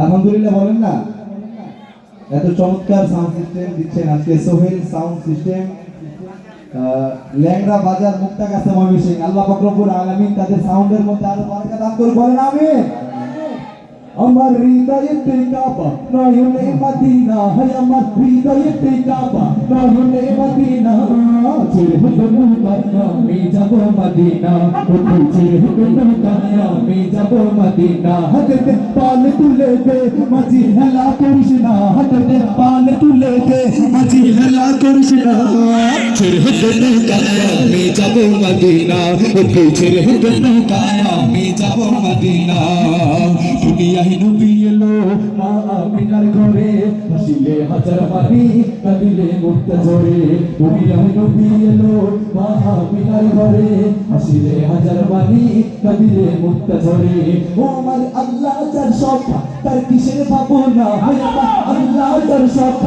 আলহামদুলিল্লাহ বলেন না। এত চমৎকার সাউন্ড সিস্টেম দিচ্ছেন আজকে সোহেল সাউন্ড সিস্টেম, ল্যাংড়া বাজার মুক্তাগাছা ময়মনসিংহ। আল্লাহ পাক রব্বুল আলামিন তাদের সাউন্ডের মধ্যে আরো বরকত দান করুন, বলেন আমিন। আমার হৃদয়েতে কাবা নয়নে মদিনা, হায় আমার হৃদয়েতে কাবা নয়নে মদিনা, ছেড়ে হলো নৌকা আমি যাব মদিনা, ছেড়ে হলো নৌকা আমি যাব মদিনা। হাতে পাল তুলে দে মাঝি হেলা করিস না, হাতে পাল তুলে দে মাঝি হেলা করিস না, ছেড়ে হলো নৌকা আমি যাব মদিনা, ছেড়ে হলো নৌকা আমি যাব মদিনা। দুনিয়ায় নবী এলো মা আমিনার ঘরে, হাসিলে হাজার বাণী কাঁদিলে মুক্তা ঝরে। দুনিয়ায় নবী এলো মা আমিনার ঘরে, হাসিলে হাজার বাণী কাঁদিলে মুক্তা ঝরে। ও আমার আল্লাহ যার সব তার কিসের ভাবনা, আল্লাহ যার সব